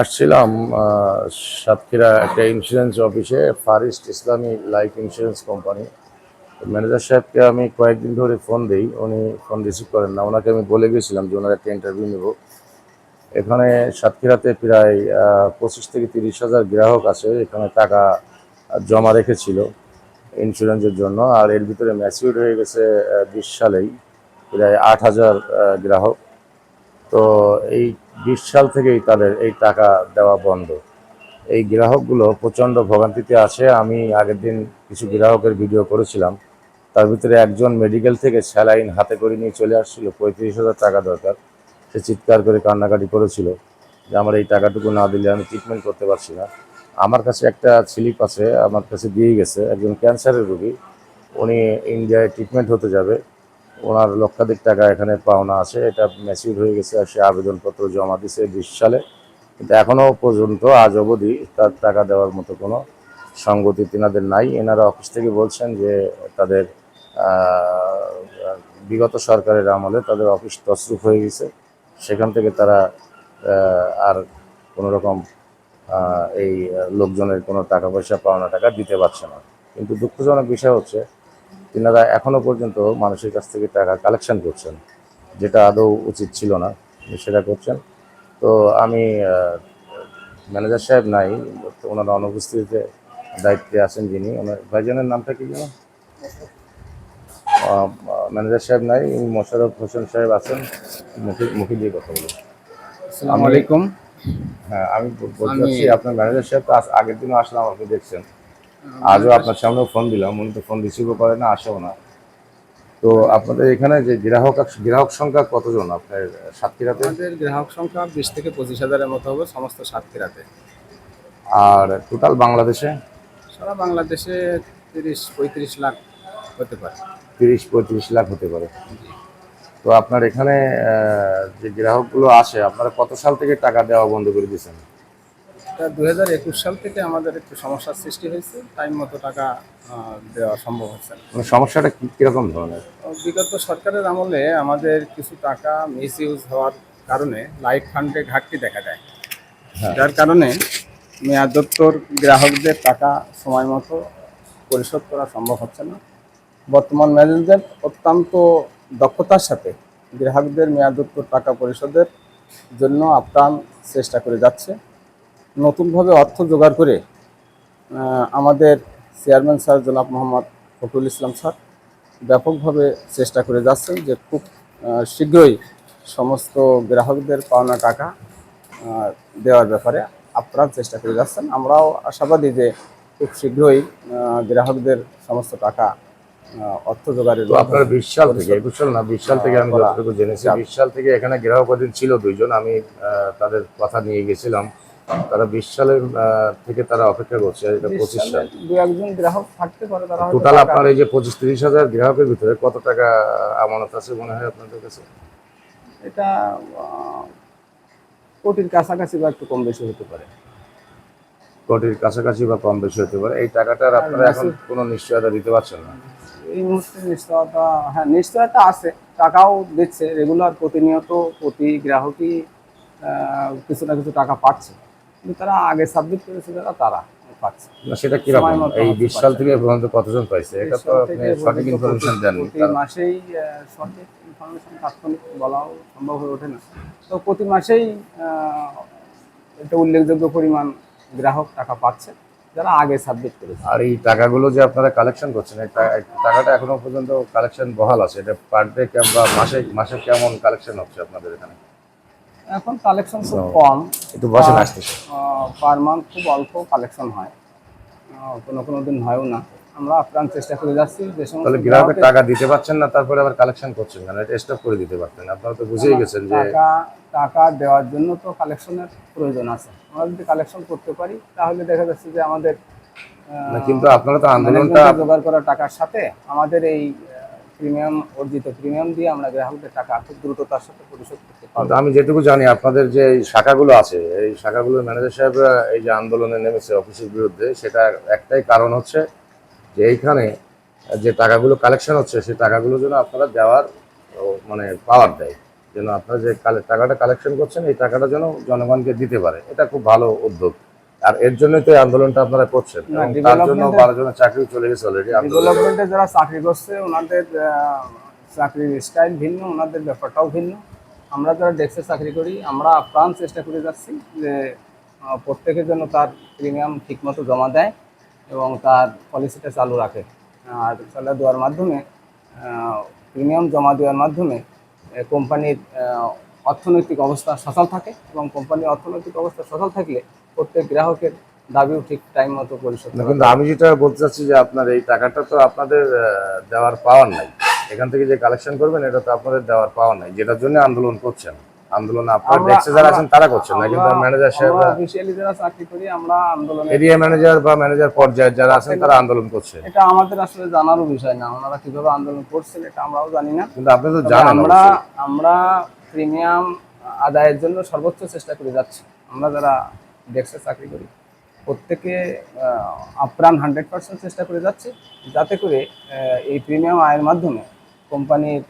আসছিলাম সাতক্ষীরা একটা ইন্স্যুরেন্স অফিসে, ফারিস্ট ইসলামী লাইফ ইন্স্যুরেন্স কোম্পানি। ম্যানেজার সাহেবকে আমি কয়েকদিন ধরে ফোন দিই, উনি ফোন রিসিভ করেন না। ওনাকে আমি বলে গেছিলাম যে ওনার একটা ইন্টারভিউ নেব। এখানে সাতক্ষীরাতে প্রায় 25 থেকে 30 হাজার গ্রাহক আছে, এখানে টাকা জমা রেখেছিল ইন্স্যুরেন্সের জন্য। আর এর ভিতরে ম্যাচিউর হয়ে গেছে 20 সালেই প্রায় 8 হাজার গ্রাহক। তো এই 20 সাল থেকেই তাদের এই টাকা দেওয়া বন্ধ। এই গ্রাহকগুলো প্রচণ্ড ভোগান্তিতে আছে। আমি আগের দিন কিছু গ্রাহকের ভিডিও করেছিলাম, তার ভিতরে একজন মেডিকেল থেকে স্যালাইন হাতে করে নিয়ে চলে আসছিল, 35,000 টাকা দরকার। সে চিৎকার করে কান্নাকাটি করেছিল যে আমার এই টাকাটুকু না দিলে আমি ট্রিটমেন্ট করতে পারছি না। আমার কাছে একটা স্লিপ আছে, আমার কাছে দিয়ে গেছে। একজন ক্যান্সারের রোগী, উনি ইন্ডিয়ায় ট্রিটমেন্ট হতে যাবে, ওনার লক্ষাধিক টাকা এখানে পাওনা আছে। এটা ম্যাচিউর হয়ে গেছে, আর সে আবেদনপত্র জমা দিয়েছে 20 সালে, কিন্তু এখনও পর্যন্ত আজ অবধি তার টাকা দেওয়ার মতো কোনো সঙ্গতি তেনাদের নাই। এনারা অফিস থেকে বলছেন যে তাদের বিগত সরকারের আমলে তাদের অফিস তছরূপ হয়ে গেছে, সেখান থেকে তারা আর কোনো রকম এই লোকজনের কোনো টাকা পয়সা পাওনা টাকা দিতে পারছে না। কিন্তু দুঃখজনক বিষয় হচ্ছে তিনারা এখনও পর্যন্ত মানুষের কাছ থেকে টাকা কালেকশন করছেন, যেটা আদৌ উচিত ছিল না, সেটা করছেন। তো আমি ম্যানেজার সাহেব নাই, ওনার অনুপস্থিতিতে দায়িত্বে আছেন যিনি, ওনার ভাইজানের নামটা কি যেন, ম্যানেজার সাহেব নাই, মোশাররফ হোসেন সাহেব আছেন। মুখে দিয়ে কথা বলুন। আসসালামু আলাইকুম। হ্যাঁ, আমি বলতে আমি চাচ্ছি আপনার ম্যানেজার সাহেব তো আগের দিনও আসলাম, আপনি দেখছেন। আজও আপনার সামনেও ফোন দিলাম, উনি তো ফোন রিসিভও করে না, আসেও না। তো আপনাদের এখানে যে গ্রাহক সংখ্যা কতজন আপনার সাতক্ষীরাতে? আমাদের গ্রাহক সংখ্যা 20 থেকে 25 হাজারের মতো হবে সমস্ত সাতক্ষীরাতে। আর টোটাল বাংলাদেশে? সারা বাংলাদেশে 30-35 লাখ হতে পারে। 30-35 লাখ হতে পারে। তো আপনার এখানে যে গ্রাহকগুলো আসে, আপনারা কত সাল থেকে টাকা দেওয়া বন্ধ করে দিয়েছেন? তা 2021 সাল থেকে আমাদের একটু সমস্যার সৃষ্টি হয়েছে, টাইম মতো টাকা দেওয়া সম্ভব হচ্ছে না। মানে সমস্যাটা কীরকম ধরনের? বিগত সরকারের আমলে আমাদের কিছু টাকা মিস ইউজ হওয়ার কারণে লাইফ ফান্ডে ঘাটতি দেখা দেয়, হ্যাঁ। যার কারণে মেয়াদোত্তর গ্রাহকদের টাকা সময় মতো পরিশোধ করা সম্ভব হচ্ছে না। বর্তমান ম্যানেজমেন্ট অত্যন্ত দক্ষতার সাথে গ্রাহকদের মেয়াদোত্তর টাকা পরিশোধের জন্য আপ্রাণ চেষ্টা করে যাচ্ছে। নতুনভাবে অর্থ জোগাড় করে আমাদের চেয়ারম্যান স্যার জনাব মোহাম্মদ ফখরুল ইসলাম স্যার ব্যাপকভাবে চেষ্টা করে যাচ্ছেন যে খুব শীঘ্রই সমস্ত গ্রাহকদের পাওনা টাকা দেওয়ার ব্যাপারে আপ্রাণ চেষ্টা করে যাচ্ছেন। আমরাও আশাবাদী যে খুব শীঘ্রই গ্রাহকদের সমস্ত টাকা অর্থ জোগাড়ের তো আপনার 20 সাল থেকে, পরিশোধ 21 সাল না 20 সাল থেকে, আমি করা যতটুকু জেনেছি যাবে। 20 সাল থেকে এখানে গ্রাহক অধীন ছিল দুইজন, আমি তাদের কথা নিয়ে গেছিলাম। তারা 20 সালের থেকে তারা অপেক্ষা করছে, এটা 25 সাল। দু একজন গ্রাহক থাকতে পারে, তারা হয়তো টোটাল টাকা আপনার এই যে 25-30 হাজার গ্রাহকের ভিতরে কত টাকা আমানত আছে মনে হয় আপনাদের কাছে? এটা কোটির কাছাকাছি বা একটু কম বেশি হতে পারে। কোটির কাছাকাছি বা কম বেশি হতে পারে। এই টাকাটার আর আপনারা এখন কোনো নিশ্চয়তা দিতে পারছেন না? এই মুহূর্তে নিশ্চয়তা, হ্যাঁ নিশ্চয়তা আছে, টাকাও দিচ্ছে রেগুলার, প্রতিনিয়ত প্রতি গ্রাহকই কিছু না কিছু টাকা পাচ্ছে, কিন্তু তারা আগে সাবমিট করেছে যারা তারা পাচ্ছে না, সেটা সময় কিরকম? মতো এই হয়তো 20 সাল পাচ্ছে থেকে না। পর্যন্ত কতজন পাইছে? এটা তো সাল আপনি থেকে সঠিক পর্যন্ত ইনফরমেশন দেননি। প্রতি মাসেই সঠিক ইনফরমেশন তাৎক্ষণিক বলাও সম্ভব হয়ে ওঠে না। তো প্রতি মাসেই একটা উল্লেখযোগ্য পরিমাণ গ্রাহক টাকা পাচ্ছে যারা আগে সাবমিট করেছে। আর এই টাকাগুলো যে আপনারা কালেকশন করছেন, এই টাকাটা এখনো পর্যন্ত কালেকশন বহাল আছে? এটা পার ডে বা মাসে মাসে কেমন কালেকশন হচ্ছে আপনাদের এখানে? এখন কালেকশন খুব কম, একটু বসেন, আসতেছে। পার মান্থ খুব অল্প কালেকশন হয়, কোনো কোনো দিন হয়ও না। আমরা আপ্রাণ চেষ্টা করে যাচ্ছি যে সমস্ত তাহলে গ্রাহকের গ্রাহকের টাকা দিতে পারছেন না, তারপরে আবার কালেকশন করছেন কেন? এটা স্টপ করে দিতে পারতেন, আপনারা তো বুঝেই গেছেন যে। টাকা টাকা দেওয়ার জন্য তো কালেকশনের প্রয়োজন আছে। আমরা যদি কালেকশন করতে পারি তাহলে দেখা যাচ্ছে যে আমাদের না, কিন্তু আপনারা তো আন্দোলনটা। ম্যানেজমেন্টে জোগাড় করা টাকার সাথে আমাদের এই প্রিমিয়াম, অর্জিত প্রিমিয়াম দিয়ে আমরা গ্রাহকদের টাকা খুব দ্রুততার সাথে পরিশোধ করতে পারবো। আমি যেটুকু জানি, আপনাদের যে এই শাখাগুলো আছে, এই শাখাগুলোর ম্যানেজার সাহেবরা এই যে আন্দোলনে নেমেছে অফিসের বিরুদ্ধে, সেটা একটাই কারণ হচ্ছে যে এইখানে যে টাকাগুলো কালেকশন হচ্ছে, সেই টাকাগুলো যেন আপনারা দেওয়ার মানে পাওয়ার দেয়। যেন আপনারা যে টাকাটা কালেকশন করছেন এই টাকাটা যেন জনগণকে দিতে পারে, এটা খুব ভালো উদ্যোগ। আর এর জন্যই তো এই আন্দোলনটা আপনারা করছেন, এবং তার জন্য 12 জনের চাকরি চলে গেছে অলরেডি। ডেভেলপমেন্টে যারা চাকরি করছে ওনাদের চাকরির স্টাইল ভিন্ন, ওনাদের ব্যাপারটাও ভিন্ন। আমরা যারা ডেস্কে চাকরি করি আমরা আপ্রাণ চেষ্টা করে যাচ্ছি যে প্রত্যেকের জন্য তার প্রিমিয়াম ঠিকমতো জমা দেয় এবং তার পলিসিটা চালু রাখে। আর চালু দেওয়ার মাধ্যমে প্রিমিয়াম জমা দেওয়ার মাধ্যমে কোম্পানির অর্থনৈতিক অবস্থা সচল থাকে, এবং কোম্পানির অর্থনৈতিক অবস্থা সচল থাকলে প্রত্যেক গ্রাহকের দাবিও ঠিক টাইম মতো পরিশোধ করা কিন্তু আমি যেটা বলতে চাচ্ছি যে আপনার এই টাকাটা তো আপনাদের দেওয়ার পাওয়ার নাই, এখান থেকে যে কালেকশন করবেন এটা তো আপনাদের দেওয়ার পাওয়ার নাই, যেটার জন্য আন্দোলন করছেন। আন্দোলন আপনারা ডেস্কে যারা আছেন তারা করছেন না, কিন্তু ম্যানেজার সাহেবরা, অফিশিয়ালি যারা চাকরি করি আমরা আন্দোলনে, এরিয়া ম্যানেজার বা ম্যানেজার পর্যায়ে যারা আছেন তারা আন্দোলন করছে। এটা আমাদের আসলে জানারও বিষয় না, ওনারা কিভাবে আন্দোলন করছেন এটা আমরাও জানি না। কিন্তু আপনি তো জানেন। আমরা প্রিমিয়াম আদায়ের জন্য সর্বোচ্চ চেষ্টা করে যাচ্ছি। আমরা যারা ডেস্কে চাকরি করি প্রত্যেকে আপ্রাণ 100% চেষ্টা করে যাচ্ছে যাতে করে এই প্রিমিয়াম আয়ের মাধ্যমে কোম্পানির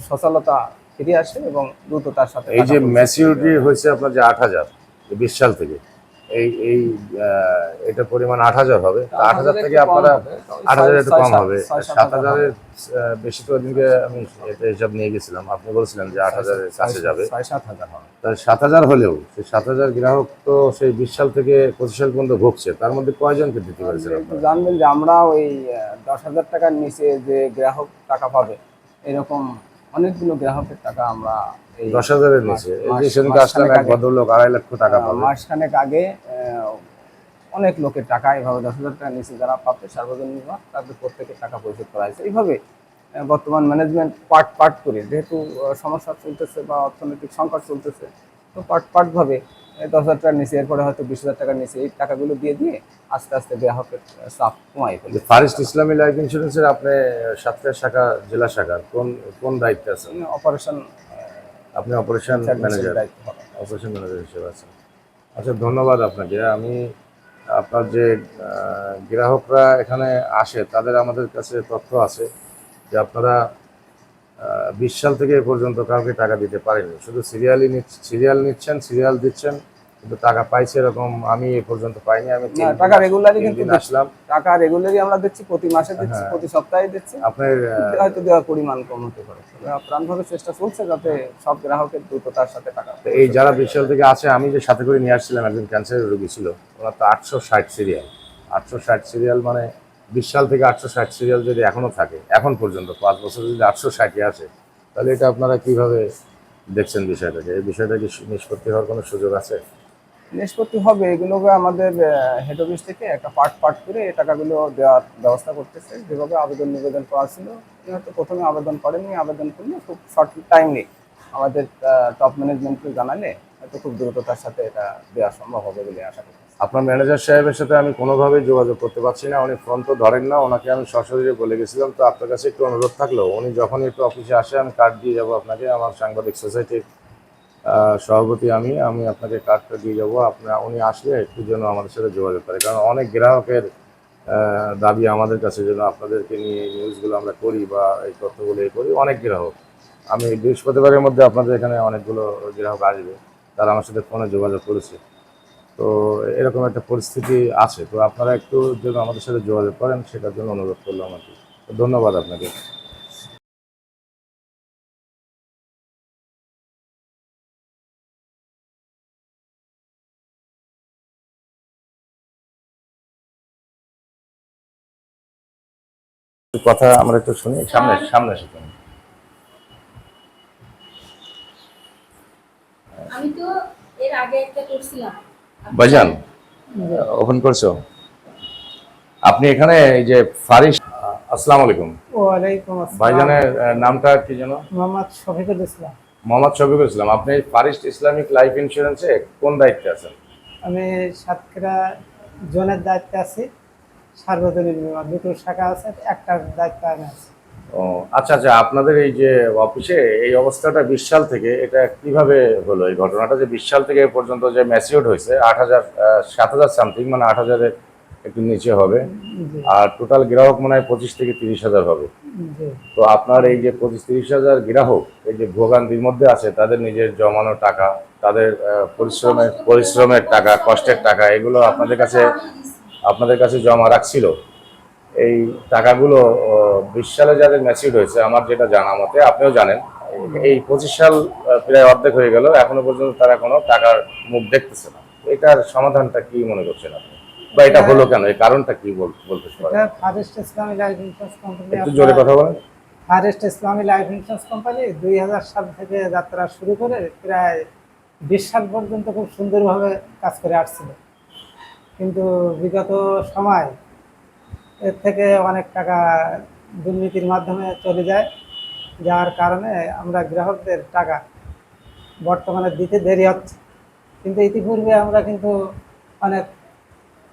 সচলতা ফিরে আসে এবং দ্রুততার সাথে। এই যে ম্যাচিউরিটি হয়েছে আপনার যে 8,000 20 সাল থেকে, এই এটা পরিমাণ 8,000 হবে। 8,000 থেকে আপনারা 8,000 একটু কম হবে, 7,000-এর বেশি। তো ওদিনকে আমি এটা হিসাব নিয়ে গেছিলাম, আপনি বলছিলেন যে 8,000-এর কাছে যাবে। 7,000 হবে। তাই 7,000 হলেও সেই 7,000 গ্রাহক তো সেই 20 সাল থেকে 25 সাল পর্যন্ত ভুগছে, তার মধ্যে কয়জনকে দিতে পারছেন আপনারা? জানবেন যে আমরা ওই 10,000 টাকার নিচে যে গ্রাহক টাকা পাবে এরকম অনেকগুলো গ্রাহকের টাকা আমরা 10,000-এর নিচে, এই যে সেদিনকে আসলাম এক ভদ্রলোক 2.5 লক্ষ টাকা পাবে। মাসখানেক আগে অনেক লোকের টাকা এইভাবে 10,000 টাকার নিচে যারা পাবে সার্বজনীন তাদের প্রত্যেকের টাকা পরিশোধ করা হয়েছে। এইভাবে বর্তমান ম্যানেজমেন্ট পার্ট করে, যেহেতু সমস্যা চলতেছে বা অর্থনৈতিক সংকট চলতেছে, তো পার্টভাবে 10,000 টাকার নিচে, এরপরে হয়তো 20,000 টাকার নিচে এই টাকাগুলো দিয়ে আস্তে আস্তে গ্রাহকের চাপ কমাই ফেলে। ফারিস্ট ইসলামী লাইফ ইন্স্যুরেন্সের আপনি সাতক্ষীরা শাখা, জেলা শাখার কোন দায়িত্বে আছেন? অপারেশন, আপনি অপারেশন ম্যানেজার, অপারেশন ম্যানেজার হিসেবে আছেন। আচ্ছা, ধন্যবাদ আপনাকে। আমি আপনার যে গ্রাহকরা এখানে আসে তাদের আমাদের কাছে তথ্য আছে যে আপনারা 20 সাল থেকে এ পর্যন্ত কাউকে টাকা দিতে পারেননি, শুধু সিরিয়াল নিচ্ছেন, সিরিয়াল দিচ্ছেন, কিন্তু টাকা পাইছে এরকম আমি এ পর্যন্ত পাইনি। আমি টাকা রেগুলারই কিন্তু আসলাম, টাকা রেগুলারই আমরা দিচ্ছি, প্রতি মাসে দিচ্ছি, প্রতি সপ্তাহে দিচ্ছি। আপনার হয়তো দেওয়ার পরিমাণ কম হতে পারে, প্রাণভাবে চেষ্টা চলছে যাতে সব গ্রাহকের দ্রুততার সাথে টাকা। এই যারা 20 সাল থেকে আছে, আমি যে সাথে করে নিয়ে আসছিলাম একজন ক্যান্সারের রোগী ছিল, ওনার তো 860 সিরিয়াল। 860 সিরিয়াল মানে 20 সাল থেকে 860 সিরিয়াল যদি এখনো থাকে, এখন পর্যন্ত 5 বছর যদি 860 আসে, তাহলে এটা আপনারা কিভাবে দেখছেন বিষয়টাকে? এই বিষয়টা কি নিষ্পত্তি হওয়ার কোনো সুযোগ আছে? নিষ্পত্তি হবে, এগুলোকে আমাদের হেড অফিস থেকে একটা পার্ট করে এই টাকাগুলো দেওয়ার ব্যবস্থা করতেছে। যেভাবে নিবেদন করা ছিল, হয়তো প্রথমে আবেদন করেনি, আবেদন করলে খুব শর্ট টাইম নেই আমাদের টপ ম্যানেজমেন্টকে জানালে হয়তো খুব দ্রুততার সাথে এটা দেওয়া সম্ভব হবে বলে আশা করি। আপনার ম্যানেজার সাহেবের সাথে আমি কোনোভাবেই যোগাযোগ করতে পারছি না, উনি ফোন তো ধরেন না। ওনাকে আমি সশরীরে বলে গেছিলাম, তো আপনার কাছে একটু অনুরোধ থাকলো, উনি যখন একটু অফিসে আসে আমি কার্ড দিয়ে যাবো আপনাকে। আমার সাংবাদিক সোসাইটির সভাপতি আমি আপনাকে কার্ডটা দিয়ে যাবো। উনি আসলে একটু যেন আমাদের সাথে যোগাযোগ করে, কারণ অনেক গ্রাহকের দাবি আমাদের কাছে যেন আপনাদেরকে নিয়ে নিউজগুলো আমরা করি বা এই তথ্যগুলো করি। অনেক গ্রাহক, আমি বৃহস্পতিবারের মধ্যে আপনাদের এখানে অনেকগুলো গ্রাহক আসবে, তারা আমার সাথে ফোনে যোগাযোগ করেছে। তো এরকম একটা পরিস্থিতি আছে, তো আপনারা একটু যেন আমাদের সাথে যোগাযোগ করেন সেটার জন্য অনুরোধ করলাম আর কি। ধন্যবাদ আপনাকে। কথা আমরা একটু শুনি, সামনে এসে শুনি। আমি তো এর আগে একটা করছিলাম। ভাইজান, ওপেন করছো আপনি এখানে? এই যে ফারিস, আসসালামু আলাইকুম। ওয়ালাইকুম আসসালাম। ভাইজানের নামটা কি যেন? মোহাম্মদ শফিকুল ইসলাম। মোহাম্মদ শফিকুল ইসলাম। আপনি ফারিস্ট ইসলামিক লাইফ ইন্স্যুরেন্সে কোন দায়িত্বে আছেন? আমি সাতক্ষীরা জোনের দায়িত্বে আছি। সার্বজনীন বিমা দুটো শাখা আছে, একটার দায়িত্বে আমি আছি। ও আচ্ছা আচ্ছা, আপনাদের এই যে অফিসে এই অবস্থাটা 20 সাল থেকে, এটা কিভাবে হলো এই ঘটনাটা যে 20 সাল থেকে এ পর্যন্ত যে ম্যাচিউরড হয়েছে 8,000 7,000 সামথিং, মানে 8,000-এর একটু নিচে হবে, জি আর টোটাল গ্রাহক মনে হয় 25 থেকে 30 হাজার হবে। জি। তো আপনার এই যে 25-30 হাজার গ্রাহক এই যে ভোগান্তির মধ্যে আছে, তাদের নিজের জমানো টাকা, তাদের পরিশ্রমের টাকা, কষ্টের টাকা, এগুলো আপনাদের কাছে জমা রাখছিল। এই টাকাগুলো 20 সালে যাদের ম্যাচিউর হয়েছে, আমার যেটা জানা মতে, আপনিও জানেন, এই 25 সাল প্রায় অর্ধেক হয়ে গেল, এখনো পর্যন্ত তারা কোনো টাকার মুখ দেখতেছে না। এটার সমাধানটা কি মনে করছেন আপনি, বা এটা হলো কেন, এই কারণটা কি বলতে পারেন? এটা ফারেস্ট ইসলামী লাইফ ইন্স্যুরেন্স কোম্পানি, একটু জোরে কথা বলেন। ফারেস্ট ইসলামী লাইফ ইন্স্যুরেন্স কোম্পানি 2000 সাল থেকে যাত্রা শুরু করে প্রায় 20 সাল পর্যন্ত খুব সুন্দরভাবে কাজ করে আসছিল। কিন্তু বিগত সময় এর থেকে অনেক টাকা দুর্নীতির মাধ্যমে চলে যায়, যার কারণে আমরা গ্রাহকদের টাকা বর্তমানে দিতে দেরি হচ্ছে। কিন্তু ইতিপূর্বে আমরা কিন্তু অনেক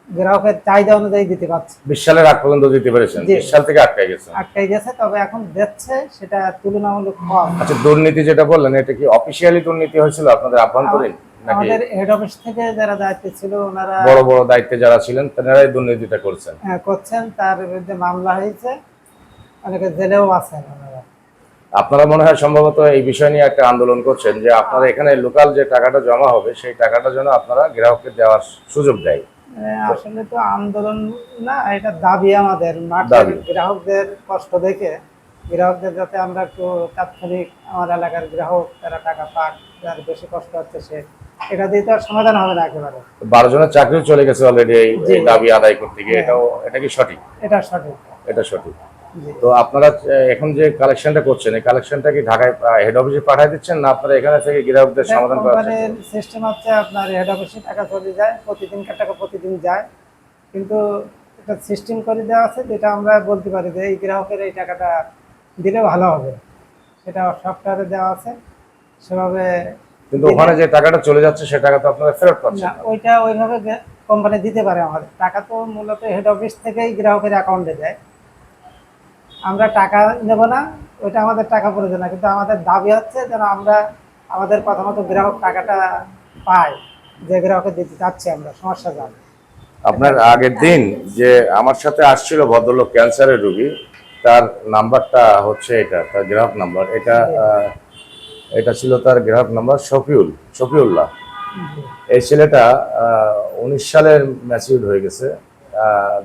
গ্রাহকের চাহিদা অনুযায়ী দিতে পারছি। 20 সালের আগ পর্যন্ত দিতে পেরেছেন, জি। 20 সাল থেকে আটকাই গেছে। আটকাই গেছে, তবে এখন দিচ্ছে সেটা তুলনামূলক কম। আচ্ছা, দুর্নীতি যেটা বললেন, এটা কি অফিসিয়ালি দুর্নীতি হয়েছিল আপনাদের আভ্যন্তরীণ, নাকি আমাদের হেড অফিস থেকে যারা দায়িত্বে ছিল ওনারা বড় বড় দায়িত্বে যারা ছিলেন তারাই দুর্নীতিটা করছেন? করছেন, তার বিরুদ্ধে মামলা হয়েছে, অনেকে জেলেও আছেন ওনারা। আপনারা মনে হয় সম্ভবত এই বিষয় নিয়ে একটা আন্দোলন করছেন যে আপনারা এখানে লোকাল যে টাকাটা জমা হবে সেই টাকাটা যেন আপনারা গ্রাহককে দেওয়ার সুযোগ দেয়। আসলে তো আন্দোলন না, এটা দাবি আমাদের। মাঠের দাবি। গ্রাহকদের কষ্ট দেখে গ্রাহকদের যাতে আমরা একটু তাৎক্ষণিক, আমার এলাকার গ্রাহক তারা টাকা পাক, যার বেশি কষ্ট হচ্ছে সে, এটা দিয়ে তো আর সমাধান হবে না একেবারে। 12 জনের চাকরিও চলে গেছে অলরেডি এই জি। এই দাবি আদায় করতে গিয়ে। হ্যাঁ। এটা কি সঠিক? এটা সঠিক। এটা সঠিক। জি। তো আপনারা এখন যে কালেকশনটা করছেন, এই কালেকশনটা কি ঢাকায় হেড অফিসে পাঠিয়ে দিচ্ছেন, না আপনারা এখানে থেকে গ্রাহকদের সমাধান করার চেষ্টা কোম্পানির করছেন? সিস্টেম হচ্ছে আপনার হেড অফিসে টাকা চলে যায়, প্রতিদিনকার টাকা প্রতিদিন যায়, কিন্তু একটা সিস্টেম করে দেওয়া আছে যেটা আমরা বলতে পারি যে এই গ্রাহকের এই টাকাটা দিলে ভালো হবে, সেটা সফটওয়্যারে দেওয়া আছে সেভাবে। কিন্তু ওখানে যে টাকাটা চলে যাচ্ছে সে টাকা তো আপনারা ফেরত পাচ্ছেন না, না। ওইটা ওইভাবে কোম্পানি দিতে পারে। আমাদের টাকা তো মূলত হেড অফিস থেকেই গ্রাহকের অ্যাকাউন্টে দেয়, আমরা টাকা নেব না, ওইটা আমাদের টাকা প্রয়োজন না। কিন্তু আমাদের দাবি হচ্ছে যেন আমরা আমাদের কথা মতো গ্রাহক টাকাটা পাই, যে গ্রাহকের দিতে চাচ্ছি আমরা, সমস্যা যান। আপনার আগের দিন যে আমার সাথে আসছিল ভদ্রলোক, ক্যান্সারের রোগী, তার নাম্বারটা হচ্ছে এটা, তার গ্রাহক নাম্বার এটা। এটা ছিল তার গ্রাহক নাম্বার, শফিউল্লাহ। এই ছেলেটা 19 সালের ম্যাচিউর হয়ে গেছে,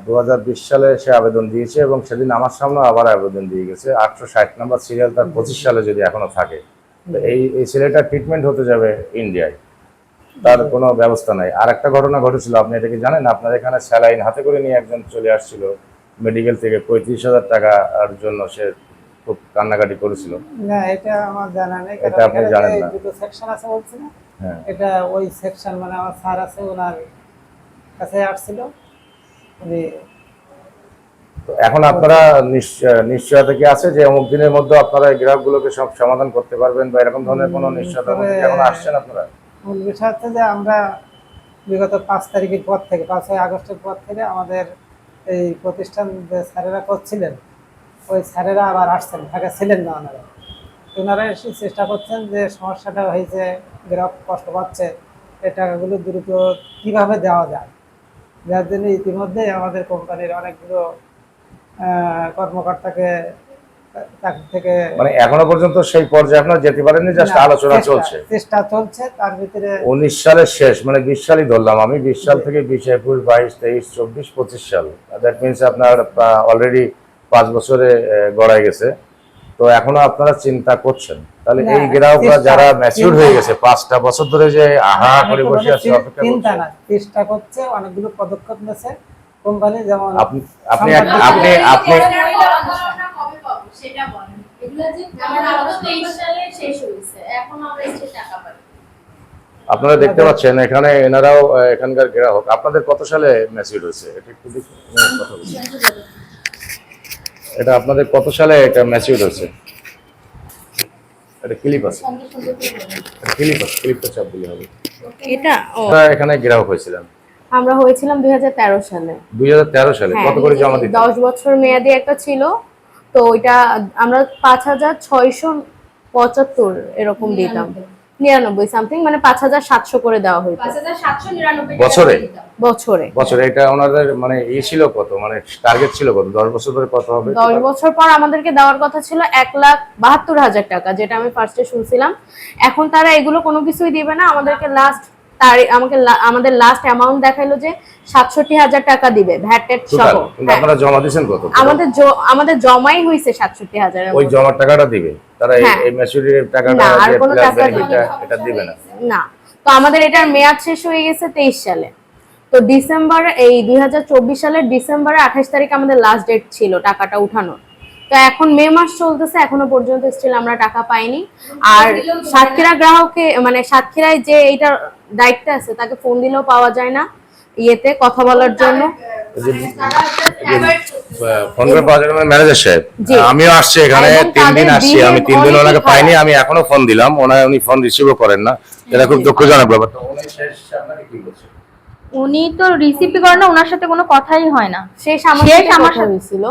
2020 সালে সে আবেদন দিয়েছে এবং সেদিন আমার সামনে আবার আবেদন দিয়ে গেছে। 860 নাম্বার সিরিয়াল তার 25 সালে যদি এখনো থাকে। তো এই ছেলেটা ট্রিটমেন্ট হতে যাবে ইন্ডিয়ায়, তার কোনো ব্যবস্থা নাই। আর একটা ঘটনা ঘটেছিল, আপনি এটা কি জানেন? আপনার এখানে স্যালাইন হাতে করে নিয়ে একজন চলে আসছিল মেডিকেল থেকে, 35,000 টাকার জন্য সে খুব কান্নাকাটি করেছিল। না, এটা আমার জানা নেই, কারণ এটা আপনি এখানে জানেন যে না? দুটো সেকশন আছে বলছি না, হ্যাঁ। এটা ওই সেকশন, মানে আমার স্যার আছে, ওনার কাছে আসছিল উনি। তো এখন আপনারা নিশ্চয়তা কি আছে যে অমুক দিনের মধ্যে আপনারা এই গ্রাহকগুলোকে সব সমাধান করতে পারবেন, বা এরকম ধরনের কোনো নিশ্চয়তা এখন আসছেন আপনারা? মূল বিষয় হচ্ছে যে আমরা বিগত 5 তারিখের পর থেকে, 5ই আগস্টের পর থেকে আমাদের এই প্রতিষ্ঠান যে স্যারেরা করছিলেন, ওই স্যারেরা আবার আসছেন, ঢাকা ছিলেন না ওনারা। ওনারা এসে চেষ্টা করছেন যে সমস্যাটা হয়েছে, গ্রাহক কষ্ট পাচ্ছে, এই টাকাগুলো দ্রুত কীভাবে দেওয়া যায়, যার জন্য ইতিমধ্যেই আমাদের কোম্পানির অনেকগুলো কর্মকর্তাকে তার থেকে, মানে এখনো পর্যন্ত সেই পর্যায়ে আপনারা যেতে পারেননি, জাস্ট আলোচনা চলছে? চেষ্টা চলছে, তার ভিতরে 19 সালের শেষ, মানে 20 সালই ধরলাম আমি, 20 সাল থেকে 20, 21, 22, 23, 24, 25 সাল, দ্যাট মিনস আপনার অলরেডি 5 বছরে গড়ায় গেছে। তো এখনো আপনারা চিন্তা করছেন? তাহলে এই গ্রাহকরা যারা ম্যাচিউর হয়ে গেছে 5টা বছর ধরে যে আহা করে বসে আছে, অপেক্ষা চিন্তা করছে, না, চেষ্টা করছে, অনেকগুলো পদক্ষেপ নিয়েছে কোম্পানি। যেমন আপনি আপনি আপনি কবে পাবো সেটা বলেন। এগুলো যে আমার 23 সালে শেষ হয়েছে, এখন আমরা এই টাকা পাই। আপনারা দেখতে পাচ্ছেন এখানে এনারাও এখানকার গ্রাহক। আপনাদের কত সালে ম্যাচিউর হয়েছে এটা একটু দেখুন, কথা বলুন। এটা আপনাদের কত সালে এটা ম্যাচিউর হয়েছে? এটা ক্লিপ আছে, ক্লিপটা চাপ দিলে হবে। এটা আপনারা এখানে গ্রাহক হয়েছিলেন আমরা হয়েছিলাম 2013 সালে। 2013 সালে হ্যাঁ, কত করে জমা দিতে? 10 বছর মেয়াদি একটা ছিল, তো ওইটা আমরা 5,675 এরকম দিতাম, 99 সামথিং, মানে 5700 করে দেওয়া হইতো 5799 বছরে? বছরে। বছরে এটা ওনাদের মানে ছিল কত, মানে টার্গেট ছিল কত, 10 বছর ধরে কত হবে? 10 বছর পর আমাদেরকে দেওয়ার কথা ছিল 1,72,000 টাকা, যেটা আমি ফার্স্টে শুনছিলাম। এখন তারা এগুলো কোনো কিছুই দিবে না আমাদেরকে। আমাদের লাস্ট অ্যামাউন্ট দেখাইলো যে 67,000 টাকা দিবে ভ্যাট টেট সহ। টোটাল কিন্তু আপনারা জমা দিয়েছেন কত? আমাদের জমাই হইছে 67,000 এর ওই মতো। জমার টাকাটা দিবে তারা, হ্যাঁ। এই ম্যাচুরিটির টাকাটা না, আর যে কোনো প্লাস টাকা বেনিফিটটা এটা দিবে না। না। তো আমাদের এটার মেয়াদ শেষ হয়ে গেছে 23 সালে। তো এই 2024 সালের ডিসেম্বরে 28 তারিখ আমাদের লাস্ট ডেট ছিল টাকাটা উঠানোর। তো এখন মে মাস চলতেছে, এখনো পর্যন্ত স্টিল আমরা টাকা পাইনি। আর সাতক্ষীরা গ্রাহকে মানে সাতক্ষীরায় যে এইটার দায়িত্ব আছে তাকে ফোন দিলেও পাওয়া যায় না ইয়েতে কথা বলার জন্য। ফোন করে পাওয়া যাবে ম্যানেজার সাহেব। জি। আমিও আসছি এখানে এবং 3 দিন তাদের আসছি, আমি 3 দিন অনেকই ওনাকে খারাপ। পাইনি, আমি এখনো ফোন দিলাম, উনি ফোন রিসিভও করেন না। এটা খুব দুঃখজনক ব্যাপার। তো উনি শেষ আপনাকে কি বলছেন? উনি তো রিসিভই করে না, ওনার সাথে কোনো কথাই হয় না। শেষ আমার সাথে হয়েছিল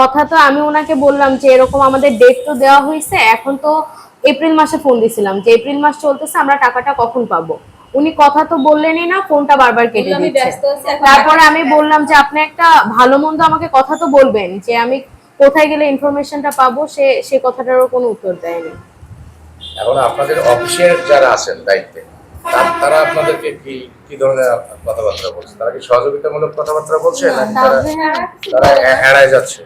কথা। তো আমি ওনাকে বললাম যে এরকম আমাদের ডেট তো দেওয়া হয়েছে, এখন তো এপ্রিল মাসে ফোন দিছিলাম যে এপ্রিল মাস চলতেছে, আমরা টাকাটা কখন পাবো। উনি কথা তো বললেনই না, ফোনটা বারবার কেটে দিচ্ছে। তারপরে আমি বললাম যে আপনি একটা ভালো মন্দ আমাকে কথা তো বলবেন, যে আমি কোথায় গেলে ইনফরমেশনটা পাবো, সে কথাটারও কোনো উত্তর দেয়নি। এখন আপনাদের অফিসের যারা আছেন দায়িত্বে, তারা আপনাদেরকে কি কি ধরনের কথাবার্তা বলছে? তারা কি সহযোগিতামূলক কথাবার্তা বলছে নাকি তারা এড়ায় যাচ্ছে?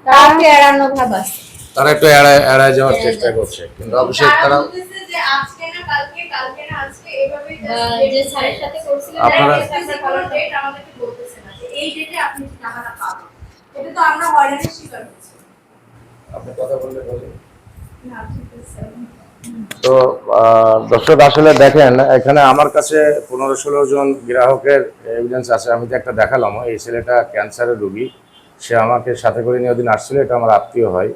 তাকে এড়ানো ভাব আছে। তারা একটু এড়ায় যাওয়ার চেষ্টা করছে, কিন্তু অফিসে তারা বলতেছে যে আজকে না কালকে, কালকে না আজকে, এভাবেই যে স্যারের সাথে করছিলেন আপনারা কোনো ডেট আমাদেরকে বলতেছে না যে এই ডেটে আপনি টাকাটা পাবেন। এটা তো আমরা হয়রানির শিকার হচ্ছি। আপনি কথা বললে বলুন। না, ঠিক আছে। তো দর্শক আসলে দেখেন, এখানে আমার কাছে 15-16 জন গ্রাহকের এভিডেন্স আছে। আমি তো একটা দেখালাম, এই ছেলেটা ক্যান্সারের রোগী, সে আমাকে সাথে করে নিয়ে ওদিন আসছিল, এটা আমার আত্মীয় হয়।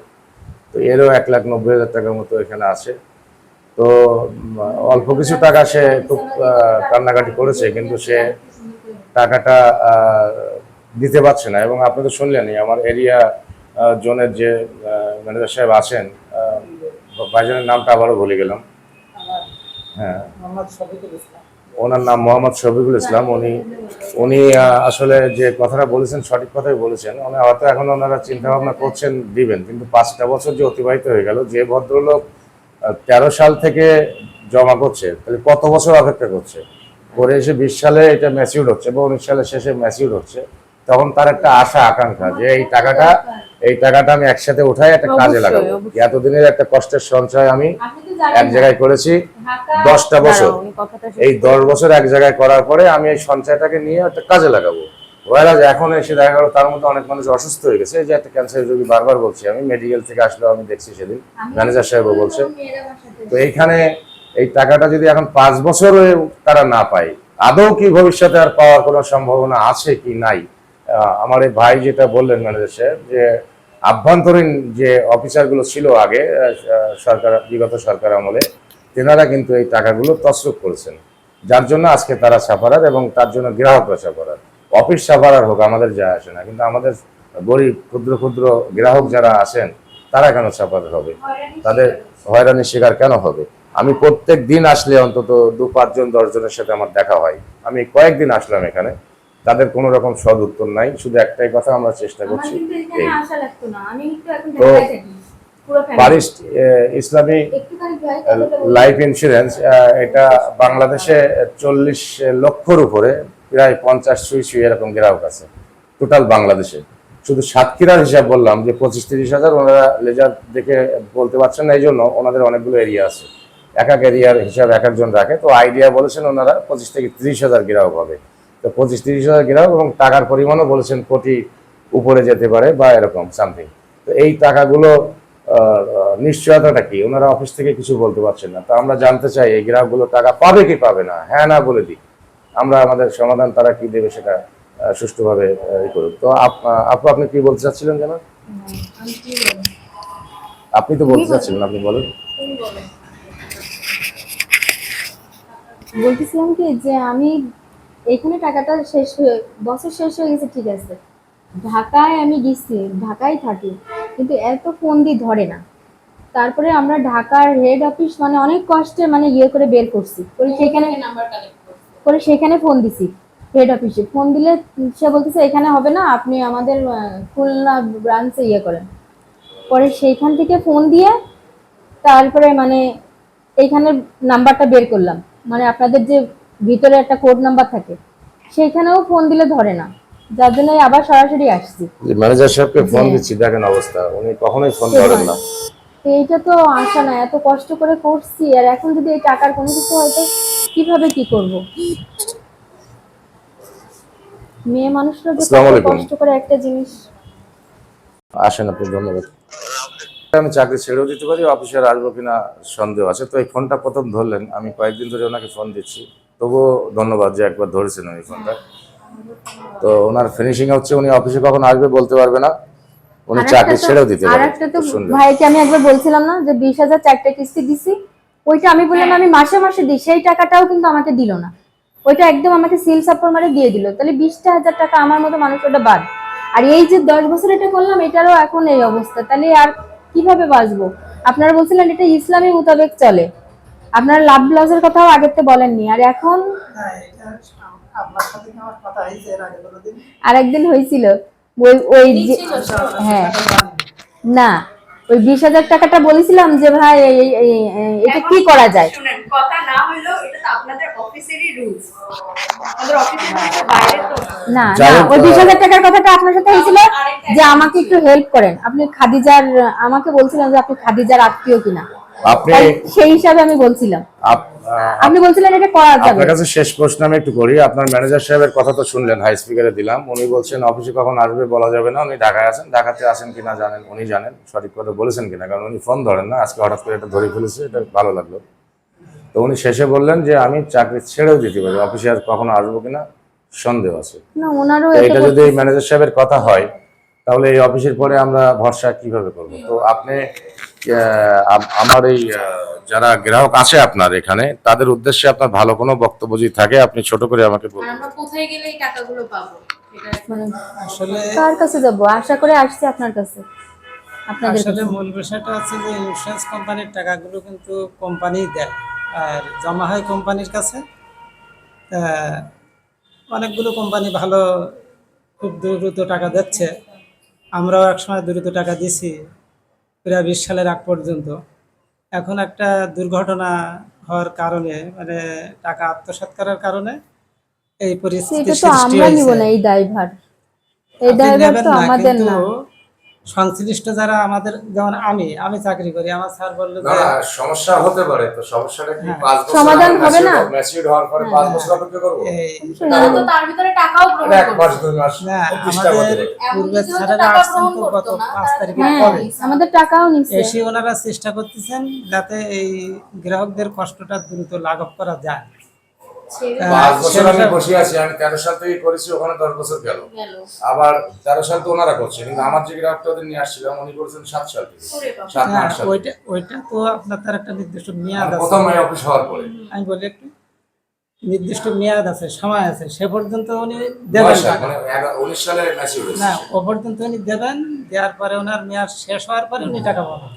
তো এরও 1,90,000 টাকার মতো এখানে আছে। তো অল্প কিছু টাকা সে খুব কান্নাকাটি করেছে, কিন্তু সে টাকাটা দিতে পারছে না। এবং আপনি তো শুনলেনই, আমার এরিয়া জোনের যে ম্যানেজার সাহেব আছেন, ভাইজানের নামটা আবারও ভুলে গেলাম। হ্যাঁ, ওনার নাম মোহাম্মদ শফিকুল ইসলাম। উনি আসলে যে কথাটা বলেছেন সঠিক কথাই বলেছেন। উনি হয়তো এখন ওনারা চিন্তা ভাবনা করছেন দিবেন, কিন্তু 5টা বছর যে অতিবাহিত হয়ে গেল, যে ভদ্রলোক 13 সাল থেকে জমা করছে, তাহলে কত বছর অপেক্ষা করছে করে এসে 20 সালে এটা ম্যাচিউর হচ্ছে এবং 19 সালের শেষে ম্যাচিউর হচ্ছে। তখন তার একটা আশা আকাঙ্ক্ষা যে এই টাকাটা আমি একসাথে উঠাই একটা কাজে লাগাবো। এতদিনের একটা কষ্টের সঞ্চয় আমি এক জায়গায় করেছি 10টা বছর, এই 10 বছর এক জায়গায় করার পরে আমি এই সঞ্চয়টাকে নিয়ে একটা কাজে লাগাবো। ওয়ারাজ এখন এসে দেখা গেল তার মধ্যে অনেক মানুষ অসুস্থ হয়ে গেছে। এই যে একটা ক্যান্সার রোগী, বারবার বলছি, আমি মেডিকেল থেকে আসলেও আমি দেখছি, সেদিন ম্যানেজার সাহেবও বলছে। তো এইখানে এই টাকাটা যদি এখন 5 বছরে তারা না পায়, আদৌ কি ভবিষ্যতে আর পাওয়ার কোনো সম্ভাবনা আছে কি নাই? আমার এই ভাই যেটা বললেন ম্যানেজার সাহেব, যে আভ্যন্তরীণ যে অফিসারগুলো ছিল আগে বিগত সরকার আমলে, তেনারা কিন্তু এই টাকাগুলো তছরূপ করেছেন, যার জন্য আজকে তারা সাফারার এবং তার জন্য গ্রাহকরা সাফারার। অফিস সাফারার হোক, আমাদের যায় আসে না, কিন্তু আমাদের গরিব ক্ষুদ্র ক্ষুদ্র গ্রাহক যারা আছেন তারা কেন সাফারার হবে? তাদের হয়রানির শিকার কেন হবে? আমি প্রত্যেক দিন আসলে অন্তত 2-5 জন 10 জনের সাথে আমার দেখা হয়। আমি কয়েকদিন আসলাম এখানে, তাদের কোনো রকম সদ উত্তর নাই। শুধু একটাই কথা, আমরা চেষ্টা করছি। তো পারিস ইসলামী লাইফ ইন্স্যুরেন্স, এটা বাংলাদেশে 40 লক্ষর উপরে, প্রায় 50 ছুঁই এরকম গ্রাহক আছে টোটাল বাংলাদেশে। শুধু সাতক্ষীরার হিসাব বললাম যে 25-30 হাজার, ওনারা লেজার দেখে বলতে পারছেন না, এই জন্য ওনাদের অনেকগুলো এরিয়া আছে, এক এরিয়ার হিসাব এক একজন রাখে। তো আইডিয়া বলেছেন ওনারা 25 থেকে 30 হাজার গ্রাহক হবে। তো 25-30 হাজার গ্রাহক, এবং টাকার পরিমাণও বলেছেন কোটি উপরে যেতে পারে বা এরকম সামথিং। তো এই টাকাগুলো নিশ্চয়তাটা কি? ওনারা অফিস থেকে কিছু বলতে পারছেন না। তো আমরা জানতে চাই এই গ্রাহকগুলো টাকা পাবে কি পাবে না, হ্যাঁ না বলে দিই, আমরা আমাদের সমাধান তারা কি দেবে সেটা সুষ্ঠুভাবে করুক। তো আপু, আপনি কি বলতে চাচ্ছিলেন যেন? আপনি তো বলতে চাচ্ছিলেন, আপনি বলেন। বলতেছিলাম কি যে আমি এখানে টাকাটা বছর শেষ হয়ে গেছে, ঠিক আছে, ঢাকায় আমি গেছি, ঢাকায় থাকি, কিন্তু এত ফোন দিয়ে ধরে না। তারপরে আমরা ঢাকার হেড অফিস মানে অনেক কষ্টে মানে ইয়ে করে বের করছি, করে সেখানে নাম্বার কালেক্ট করছে। করে সেখানে ফোন দিছি। হেড অফিসে ফোন দিলে সে বলতেছে এখানে হবে না, আপনি আমাদের খুলনা ব্রাঞ্চে ইয়ে করেন। পরে সেইখান থেকে ফোন দিয়ে তারপরে মানে এইখানে নাম্বারটা বের করলাম, মানে আপনাদের যে ভিতরে একটা কোড নাম্বার থাকে সেইখানেও ফোন দিলে ধরে না, যার জন্য আবার সরাসরি আসছি। যে ম্যানেজার সাহেবকে ফোন দিচ্ছি, দেখেন অবস্থা, উনি কখনোই ফোন ধরেন না। তো এইটা তো আশা না, এত কষ্ট করে করছি, আর এখন যদি এই টাকার কোনো কিছু হয়তো কিভাবে কি করব? মেয়ে মানুষরা যে আসসালামু কত আলাইকুম। কষ্ট করে একটা জিনিস। আসেন আপনি, ধন্যবাদ। আমি চাকরি ছেড়েও দিতে পারি, অফিসে আর আসবো কিনা সন্দেহ আছে। তো এই ফোনটা প্রথম ধরলেন, আমি কয়েকদিন ধরে ওনাকে ফোন দিচ্ছি, তবুও ধন্যবাদ যে একবার ধরেছেন উনি ফোনটা। তো ওনার ফিনিশিং হচ্ছে উনি অফিসে কখন আসবে বলতে পারবে না, উনি চাকরি ছেড়েও দিতে আর পারে। একটা তো শুনলেন? ভাইকে আমি একবার বলছিলাম না যে 20,000 চারটে কিস্তি দিছি, ওইটা আমি বললাম আমি মাসে মাসে দিই, সেই টাকাটাও কিন্তু আমাকে দিল না। ওইটা একদম আমাকে সিল সাপোর্ট মারে দিয়ে দিল। তাহলে 20,000 টাকা আমার মতো মানুষ ওটা বাদ। আর এই যে 10 বছর এটা করলাম, এটারও এখন এই অবস্থা, তাহলে আর কিভাবে বাঁচবো? আপনারা বলছিলেন এটা ইসলামী মোতাবেক চলে, আপনারা লাভ লসের কথাও আগের থেকে বলেননি, আর এখন আরেকদিন হয়েছিল ওই ওই যে- হ্যাঁ না, ওই 20,000 টাকাটা বলেছিলাম যে ভাই এটা কি করা যায়। শুনেন, কথা না হইলেও এটা তো আপনাদের অফিসেরই রুলস, আমাদের অফিসের রুলসের বাইরে তো না। না যাই না, হোক, ওই 20,000 টাকার কথাটা আপনার সাথে হয়েছিল যে আমাকে একটু হেল্প করেন, আপনি খাদিজার, আমাকে বলছিলেন যে আপনি খাদিজার আত্মীয় কিনা, আপনি তাই সেই হিসাবে আমি বলছিলাম, আপনি বলছিলেন এটা করা যাবে। আপনার কাছে শেষ প্রশ্ন আমি একটু করি। আপনার ম্যানেজার সাহেবের কথা তো শুনলেন, হাই স্পিকারে দিলাম, উনি বলছেন অফিসে কখন আসবে বলা যাবে না, উনি ঢাকায় আছেন। ঢাকাতে আছেন কিনা জানেন, উনি জানেন সঠিক কথা বলেছেন কিনা, কারণ উনি ফোন ধরেন না, আজকে হঠাৎ করে এটা ধরে ফেলেছে, এটা ভালো লাগলো। তো উনি শেষে বললেন যে আমি চাকরি ছেড়েও দিতে পারি, অফিসে আর কখনো আসবো কিনা সন্দেহ আছে। না ওনারও তো এটা এটা যদি ম্যানেজার সাহেবের কথা হয়, তাহলে এই অফিসের পরে আমরা ভরসা কিভাবে করব? তো আপনি আমার এই যারা গ্রাহক আছে আপনার এখানে, তাদের উদ্দেশ্যে আপনার ভালো কোনো বক্তব্য যদি থাকে আপনি ছোট করে আমাকে আর বলুন। আমরা কোথায় গেলে এই টাকাগুলো পাবো? এটা মানে আসলে কার কাছে যাব? আশা করে আসছি আপনার কাছে, আপনাদের আসলে কাছে। মূল বিষয়টা হচ্ছে যে ইন্স্যুরেন্স কোম্পানির টাকাগুলো কিন্তু কোম্পানি দেয় আর জমা হয় কোম্পানির কাছে। তা অনেকগুলো কোম্পানি ভালো খুব দ্রুত টাকা দিচ্ছে, আমরাও একসময় দ্রুত টাকা দিছি প্রায় 20 সালের আগ পর্যন্ত। এখন একটা দুর্ঘটনা হওয়ার কারণে মানে টাকা আত্মসাৎ করার কারণে এই তো পরিস্থিতির এটা তো সৃষ্টি আমরা নিব হয়েছে। না এই দায়ভার, এই আপনি দায়ভার নেবেন তো না, আমাদের কিন্তু না। সংশ্লিষ্ট যারা আমাদের, যেমন আমি চাকরি করি, আমার স্যার বললো যে সমস্যা হতে পারে, তো সমস্যাটা কি হ্যাঁ। 5 বছর সমাধান হবে না? ম্যাচিউর হওয়ার পরে 5 বছর অপেক্ষা করব? এই তারা তো তার ভিতরে টাকাও গ্রহণ এটা 1 মাস করতো। 2 মাস না, 25 টা হতে আমাদের পারে। এমন পূর্বের কিছু হয়তো স্যারেরা টাকা আসছেন গ্রহণ তো করতো গত না, 5 তারা তারিখের হ্যাঁ পরে, আমাদের টাকাও নিচ্ছে। এসে ওনারা চেষ্টা করতেছেন যাতে এই গ্রাহকদের কষ্টটা দ্রুত লাঘব করা যায়। ছেড়ে 5 বছর আমি সেটা- বসে আছি, আমি 13 সাল থেকে করেছি, ওখানে 10 বছর গেল। গেল। আবার 13 সাল তো ওনারা করছে, কিন্তু আমার যে গ্রাহকটা ওদের নিয়ে আসছিলাম উনি করেছেন 7 সাল থেকে, ওরে বাবা। 7 হ্যাঁ, 8 সাল। ওইটা তো আপনার তার একটা নির্দিষ্ট মেয়াদ আছে। প্রথম এই অফিস হওয়ার পরে আমি বলি একটু নির্দিষ্ট মেয়াদ আছে, সময় আছে, সে পর্যন্ত উনি 9 দেবেন সাল, টাকা। মানে 19 সালে ম্যাচিউর হয়েছে। না, ও পর্যন্ত উনি দেবেন, দেওয়ার পরে ওনার মেয়াদ শেষ হওয়ার পরে উনি টাকা পাবেন।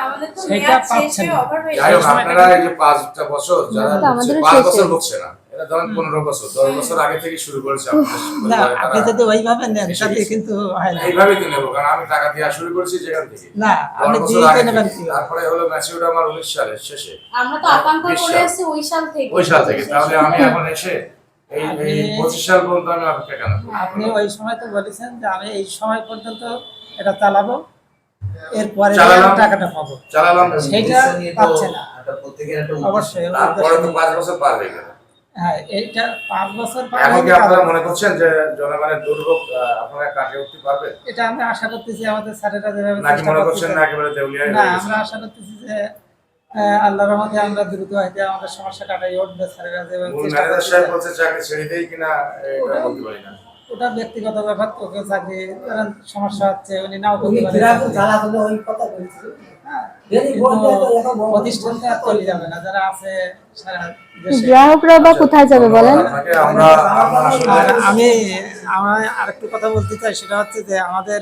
আমাদের তো সেটা মেয়াদ পাচ্ছে শেষে না। ওভার হয়ে যাই হোক, গেছে। আপনারা এই যে 5টা বছর যারা তো আমাদেরও 5 শেষ বছর হয়ে হচ্ছে না, এটা ধরেন 15 বছর, 10 বছর আগে থেকে শুরু করেছে আপনাদের না, পরিবারে আপনি তারা। যদি ওইভাবে নেন এসে তাহলে গেছে। কিন্তু হয় না। এইভাবেই তো নেবো, কারণ আমি টাকা দেওয়া শুরু করেছি যেখান থেকে। না, 10 আপনি বছর দিয়ে আগে নেবেন থেকে। কি? তারপরে হলো ম্যাচিউর আমার 19 সালের শেষে, আমরা তো আকাঙ্ক্ষা 20 করে সাল। আসছি ওই সাল থেকে। ওই সাল থেকে। তাহলে আমি এখন এসে এই 25 সাল পর্যন্ত আমি অপেক্ষা কেন করব? আপনি ওই সময় তো বলেছেন যে আমি এই সময় পর্যন্ত এটা চালাবো, এরপরে চালালাম। টাকাটা পাবো, চালালাম, সেইটা পাচ্ছে না। অবশ্যই ওর তারপরে তো উদ্দেশ্য 5 বছর পার হয়ে গেল। হ্যাঁ, এইটা 5 বছর পার এখন কি হয়ে আপনারা গেল। মনে করছেন যে জনগণের দুর্ভোগ আপনারা কাটিয়ে উঠতে পারবে, এটা আমরা আশা করতেছি আমাদের স্যারেরা যেভাবে নাকি চেষ্টা মনে করছেন করতেছেন। না একেবারে দেউলিয়া না, হয়ে গেছে? আমরা আশা করতেছি যে আল্লাহর রহমতে আমরা দ্রুত হয়তো আমাদের সমস্যা কাটাই উঠবে। স্যারেরা যেভাবে মূল চেষ্টা ম্যানেজার সাহেব করতেছেন, বলছে চাকরি ছেড়ে দেই কিনা এটা বলতে পারি না। ওটা ব্যক্তিগত ব্যাপার। তো কেউ চাকরি ধরেন সমস্যা হচ্ছে, উনি নাও করতে পারে। হ্যাঁ, কিন্তু প্রতিষ্ঠান তো আর চলে যাবে না, যারা আছে সারা দেশে। গ্রাহকরা বা কোথায় যাবে বলেন? আপনাকে আমরা আর আমার আরেকটু কথা বলতে চাই, সেটা হচ্ছে যে আমাদের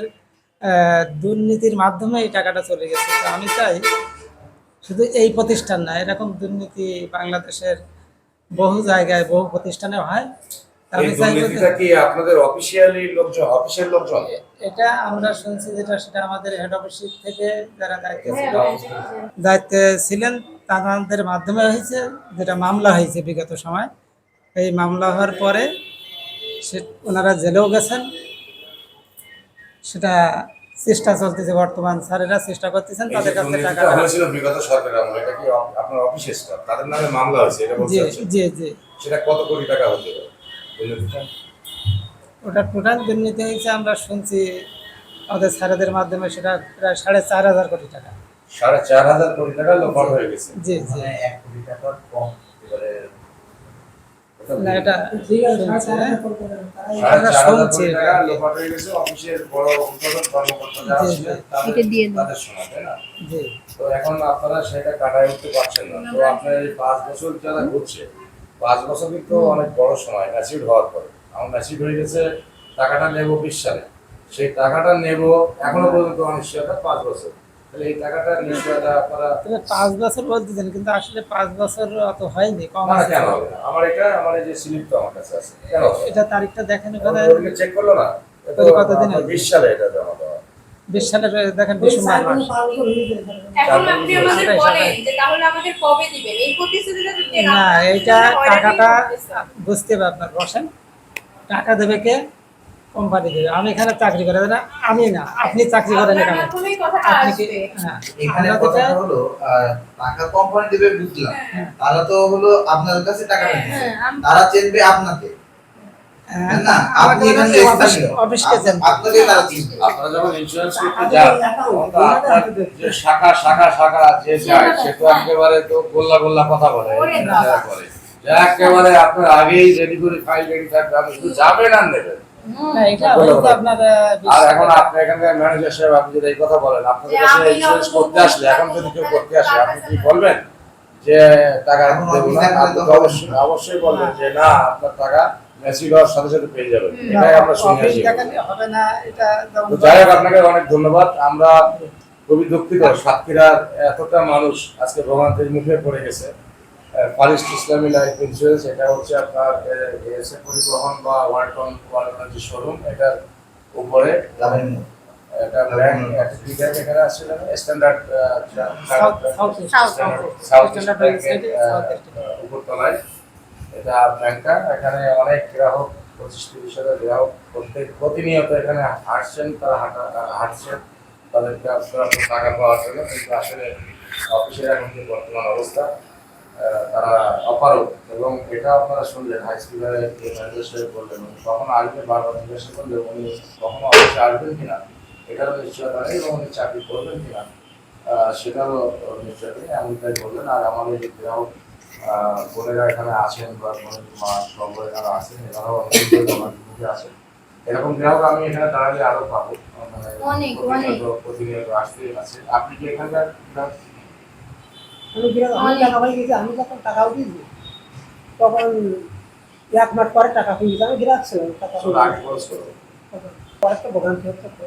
দুর্নীতির মাধ্যমে এই টাকাটা চলে গেছে। তো আমি চাই শুধু এই প্রতিষ্ঠান না, এরকম দুর্নীতি বাংলাদেশের বহু জায়গায় বহু প্রতিষ্ঠানে হয়। এই আমি চাইবো দুর্নীতিটা কি আপনাদের অফিসিয়াল লোকজন? এটা আমরা শুনছি যেটা, সেটা আমাদের হেড অফিস থেকে যারা দায়িত্বে ছিলেন তাদের মাধ্যমে হয়েছে, যেটা মামলা হয়েছে বিগত সময়। এই মামলা হওয়ার পরে ওনারা জেলেও গেছেন, সেটা চেষ্টা চলতেছে বর্তমান। স্যারেরা চেষ্টা করতেছেন তাদের কাছে টাকা। হয়েছিল বিগত সরকারের আমলে, এটা কি আপনার অফিসের স্টাফ তাদের নামে মামলা হয়েছে এটা বলতে জি চাচ্ছেন? জি জি। সেটা কত কোটি টাকা হতে পারে দুর্নীতিটা? ওটা টোটাল দুর্নীতি হয়েছে আমরা শুনছি আমাদের স্যারেদের মাধ্যমে, সেটা প্রায় 4.5 কোটি টাকা। 4.5 কোটি টাকা লোপাট হয়ে গেছে। জি জি। 1 কোটি টাকার কম এবারে না, এটা শুনছি, হ্যাঁ। 4.5 কোটি টাকা লোপাট হয়ে গেছে অফিসের বড় ঊর্ধ্বতন কর্মকর্তা যারা জি, ছিলেন এটা দিয়ে দাও। তাদের সময়, তাই না? জি। তো এখন আপনারা সেটা কাটায় উঠতে পারছেন না। তো আপনার এই 5 বছর যারা ঘুরছে, 5 বছর কিন্তু অনেক বড় সময় ম্যাচিউর হওয়ার পরে। আমার ম্যাচিউর হয়ে গেছে, টাকাটা নেব 20 সালে, সেই টাকাটা নেব এখনো পর্যন্ত অনিশ্চয়তা 5 বছর। তাহলে এই টাকাটা নিশ্চয়তা আপনারা তবে 5 বছর বলতেছেন, কিন্তু আসলে 5 বছর অত হয়নি, কম না আছে। কেন হবে না? আমার এই যে স্লিপ তো আমার কাছে আছে, কেন হবে? এটা তারিখটা দেখেন ওখানে, চেক করলো না? এটা তো কতদিন আগে? 20 সালে এটা জমা দেওয়া। 20 সালের দেখেন ডিসেম্বর মাস। এখন আপনি আমাদের বলেন যে তাহলে আমাদের কবে দিবেন এই প্রতিশ্রুতিটা দিতে না, এইটা টাকাটা বুঝতে হবে আপনার। বসেন, টাকা দেবে কে? কোম্পানি দেবে। আমি এখানে চাকরি করে না, আমি না, আপনি চাকরি করেন এখানে। এখনই কথাটা আপনি কি? আসবে হ্যাঁ, এখানে আমরা কথা যেটা- হলো টাকা কোম্পানি দেবে বুঝলাম, তারা তো হলো আপনাদের কাছে টাকা নিচ্ছে, তারা চেনবে আপনাকে, হ্যাঁ, না আপনি আমাকে এখানে অফিসকে স্থানীয়, চেনবে। আপনাকে তারা চিনবে। আপনারা যখন ইন্স্যুরেন্স করতে যান, তখন তো আপনার যে শাখা যে যায়, সে তো একেবারে তো গোল্লা কথা বলে, যা করে। যা একেবারে আপনার আগেই রেডি করে ফাইল রেডি থাকবে, আপনি শুধু যাবেন আর নেবেন। না, এটা হয়তো আপনার আর এখন আপনি এখানকার ম্যানেজার সাহেব, আপনি যদি এই কথা বলেন, আপনাদের কাছে ইন্স্যুরেন্স করতে আসলে, এখন যদি কেউ করতে আসে, আপনি কি বলবেন যে টাকা দেবো না? আপনি তো অবশ্যই বলবেন যে না, আপনার টাকা ম্যাচিউর হওয়ার সাথে সাথে পেয়ে যাবেন। এটাই আমরা শুনে অফিস আসি। দেখালে হবে না, এটা যেমন তো যাই হোক, আপনাকে অনেক ধন্যবাদ। আমরা খুবই দুঃখিত, সাতক্ষীরার এতটা মানুষ আজকে ভোগান্তির মুখে পড়ে গেছে। ফারিস্ট ইসলামী লাইফ ইন্স্যুরেন্স, এটা হচ্ছে আপনার এসএ পরিবহন বা ওয়ালটন যে শোরুম, এটার উপরে একটা ব্যাংক, একটা ব্যাংক এখানে আসছিল, স্ট্যান্ডার্ড সাউথ ইস্ট ব্যাংকের উপরতলায় এটা ব্যাংকটা। এখানে অনেক গ্রাহক, 25-30 হাজার গ্রাহক প্রতিনিয়ত এখানে হাঁটছেন, তারা হাঁটছেন তাদেরকে টাকা পাওয়ার জন্য। কিন্তু আসলে অফিসের এখন যে বর্তমান অবস্থা, তারা অপারগ। এবং এটা আপনারা শুনলেন হাই স্কুলের ম্যানেজার সাহেব বললেন, কখন আসবে বারবার জিজ্ঞাসা করলে উনি কখনো অফিসে আসবেন কিনা এটারও নিশ্চয়তা নেই, এবং উনি চাকরি করবেন কিনা সেটারও নিশ্চয়তা নেই, এমনটাই বললেন। আর আমাদের যে গ্রাহক বোনেরা এখানে আছেন বা বোনের মা সব এখানে আছেন, এনারাও অনেক আছেন। এরকম গ্রাহক আমি এখানে দাঁড়ালে আরো পাবো, মানে প্রতিনিয়ত আসতেই আছে। আপনি কি এখানকার গ্রাহক? আমি যখন টাকাও দিয়েছি তখন 1 মাস পরে টাকা পেয়েছি, আমি গ্রাহক ছিলাম, টাকা শুধু আগে খরচ করবো। পরে একটা ভোগান্তি হচ্ছে।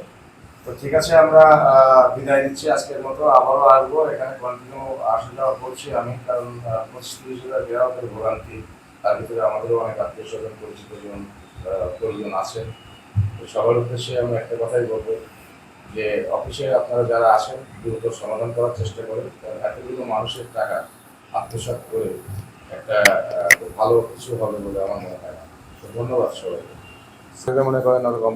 তো ঠিক আছে, আমরা বিদায় নিচ্ছি আজকের মতো। আবারও আসবো, এখানে কন্টিনিউ আসা যাওয়া করছি আমি, কারণ 25-30 হাজার গ্রাহকের ভোগান্তি, তার ভিতরে আমাদেরও অনেক আত্মীয় স্বজন পরিচিত পরিজন আছেন। তো সবার উদ্দেশ্যে আমি একটা কথাই বলবো যে অফিসে আপনারা যারা আসেন দ্রুত সমাধান করার চেষ্টা করেন, কারণ এতগুলো মানুষের টাকা আত্মসাৎ করে একটা ভালো কিছু হবে বলে আমার মনে হয় না। তো ধন্যবাদ সবাইকে। মনে করেন ওরকম